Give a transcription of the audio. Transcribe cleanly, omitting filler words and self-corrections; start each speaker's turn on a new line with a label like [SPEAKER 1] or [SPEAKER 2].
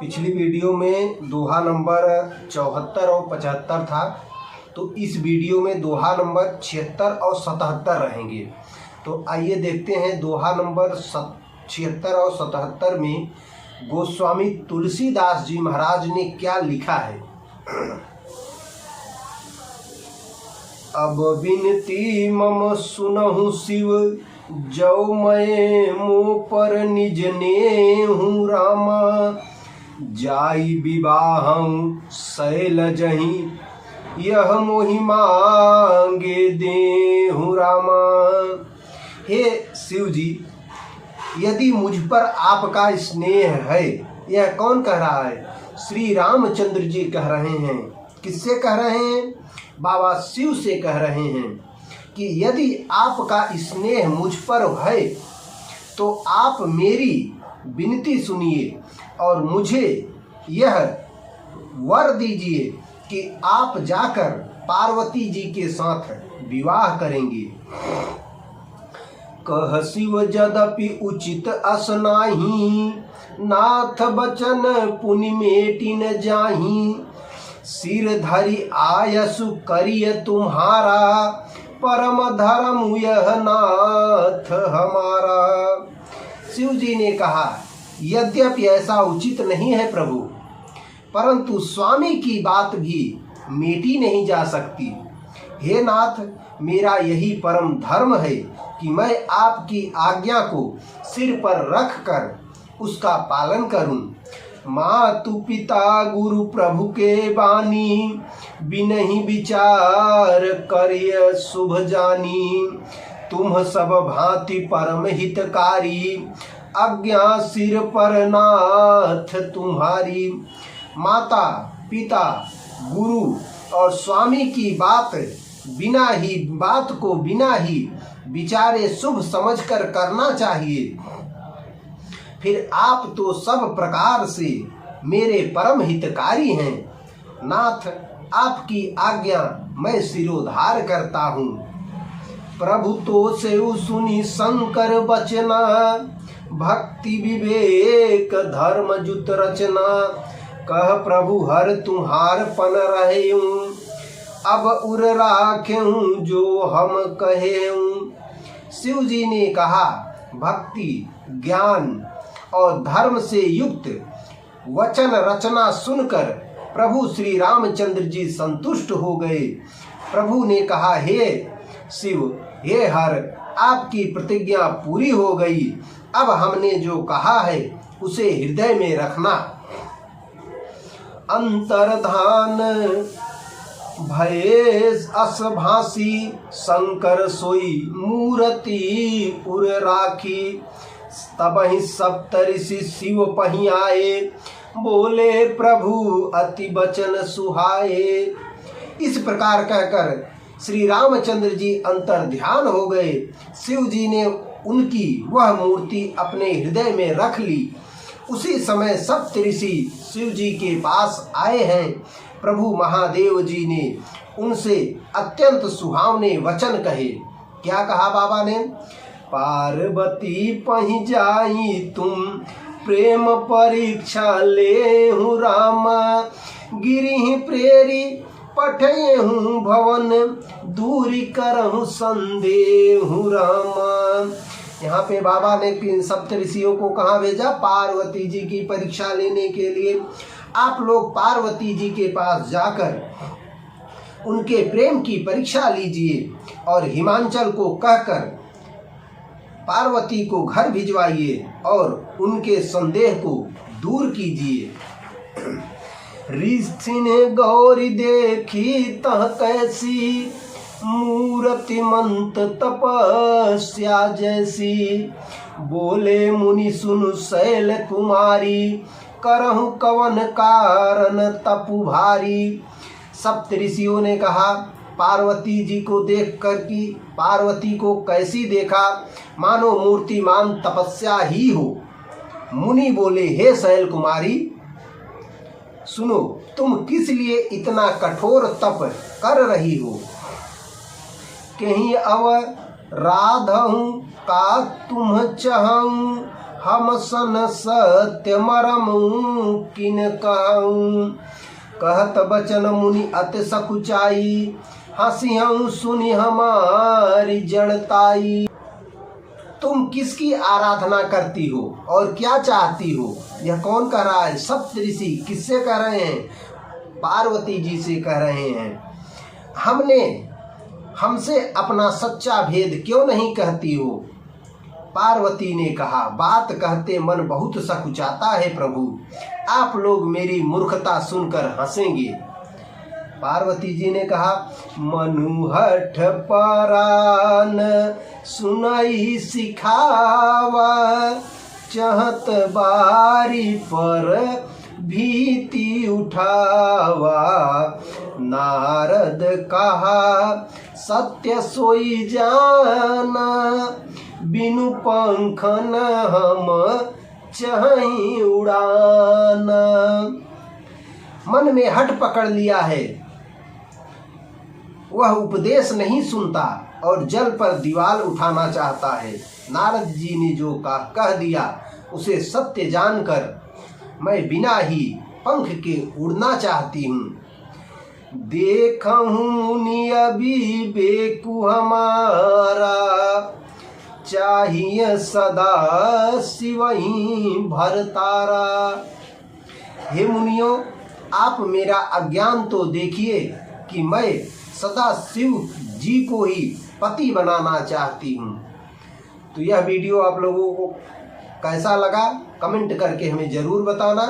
[SPEAKER 1] पिछली वीडियो में दोहा नंबर 74 और 75 था, तो इस वीडियो में दोहा नंबर 76 और 77 रहेंगे। तो आइए देखते हैं दोहा नंबर 76 और 77 में गोस्वामी तुलसीदास जी महाराज ने क्या लिखा है। अब बिनती मम सुनहु शिव, जौ मैं मुँह पर निज ने हूँ रामा, जाई विवाहं शैलजहि यह मोहि मांगे देहु रामा। हे शिव जी, यदि मुझ पर आपका स्नेह है, यह कौन कह रहा है? श्री रामचंद्र जी कह रहे हैं। किससे कह रहे हैं? बाबा शिव से कह रहे हैं कि यदि आपका स्नेह मुझ पर है तो आप मेरी विनती सुनिए और मुझे यह वर दीजिए कि आप जाकर पार्वती जी के साथ विवाह करेंगे। कह शिव जदपि उचित अस नाही, नाथ बचन पुनि मेटि न जाही, सिर धरि आयसु करिय तुम्हारा, परम धर्म यह नाथ हमारा। शिव जी ने कहा, यद्यपि ऐसा उचित नहीं है प्रभु, परंतु स्वामी की बात भी मेटी नहीं जा सकती। हे नाथ, मेरा यही परम धर्म है कि मैं आपकी आज्ञा को सिर पर रख कर उसका पालन करूं। मातु पिता गुरु प्रभु के बानी, बिनहि विचार करिय शुभ जानी, तुम सब भांति परम हितकारी, आज्ञा सिर पर नाथ तुम्हारी। माता पिता गुरु और स्वामी की बात को बिना ही विचारे शुभ समझकर करना चाहिए। फिर आप तो सब प्रकार से मेरे परम हितकारी हैं। नाथ, आपकी आज्ञा मैं सिरोधार करता हूँ। प्रभु तो सेउ सुनी शंकर बचना, भक्ति विवेक धर्म जुत रचना, कह प्रभु हर तुम्हार पन रहेऊं, अब उर राखेऊं जो हम कहेऊं। शिव जी ने कहा, भक्ति ज्ञान और धर्म से युक्त वचन रचना सुनकर प्रभु श्री रामचंद्र जी संतुष्ट हो गए। प्रभु ने कहा, हे शिव, हे हर, आपकी प्रतिज्ञा पूरी हो गई। अब हमने जो कहा है उसे हृदय में रखना। अंतर्धान भये अस भासी, शंकर सोई मूर्ति उर राखी, तबहि सप्तऋषि शिव पहि आए, बोले प्रभु अति बचन सुहाए। इस प्रकार कहकर श्री रामचंद्र जी अंतर ध्यान हो गए। शिव जी ने उनकी वह मूर्ति अपने हृदय में रख ली। उसी समय सप्तऋषि शिव जी के पास आए हैं। प्रभु महादेव जी ने उनसे अत्यंत सुहावने वचन कहे। क्या कहा बाबा ने? पार्वती पहि जाई तुम, प्रेम परीक्षा ले हूँ रामा, गिरिहि प्रेरी पठे हूँ भवन, दूरी करहूँ संदेह रामा। यहाँ पे बाबा ने किन सप्तऋषियों को कहाँ भेजा? पार्वती जी की परीक्षा लेने के लिए। आप लोग पार्वती जी के पास जाकर उनके प्रेम की परीक्षा लीजिए और हिमांचल को कहकर पार्वती को घर भिजवाइए और उनके संदेह को दूर कीजिए। ऋषि ने गौरी देखी तह कैसी, मूर्तिमंत तपस्या जैसी, बोले मुनि सुन शैल कुमारी, करहु कवन कारण तपु भारी। सप्तऋषियों ने कहा, पार्वती जी को देख कर कि पार्वती को कैसी देखा, मानो मूर्तिमान तपस्या ही हो। मुनि बोले, हे शैल कुमारी, सुनो, तुम किस लिए इतना कठोर तप कर रही हो? कहीं अव राधहूँ का तुम चहूँ, हम सन सत्य मरम किन कहूँ। कहत बचन मुनि अति सकुचाई, हंसियं सुनि हमारी जड़ताई। तुम किसकी आराधना करती हो और क्या चाहती हो? यह कौन कह रहा है? सप्त ऋषि किससे कह रहे हैं? पार्वती जी से कह रहे हैं। हमसे अपना सच्चा भेद क्यों नहीं कहती हो? पार्वती ने कहा, बात कहते मन बहुत सकुचाता है प्रभु, आप लोग मेरी मूर्खता सुनकर हंसेंगे। पार्वती जी ने कहा, मनुहठ परान सुनाई सिखावा, चहत बारी पर भीति उठावा। नारद कहा सत्य सोई जाना, बिनु पंखन हम चाहि उड़ाना। मन में हठ पकड़ लिया है, वह उपदेश नहीं सुनता और जल पर दीवार उठाना चाहता है। नारद जी ने जो कह दिया उसे सत्य जानकर मैं बिना ही पंख के उड़ना चाहती हूँ। देखूं मुनि अभी बेकु हमारा, चाहिए सदा शिवहीं भरतारा। हे मुनियों, आप मेरा अज्ञान तो देखिए कि मैं सदा शिव जी को ही पति बनाना चाहती हूँ। तो यह वीडियो आप लोगों को कैसा लगा कमेंट करके हमें ज़रूर बताना।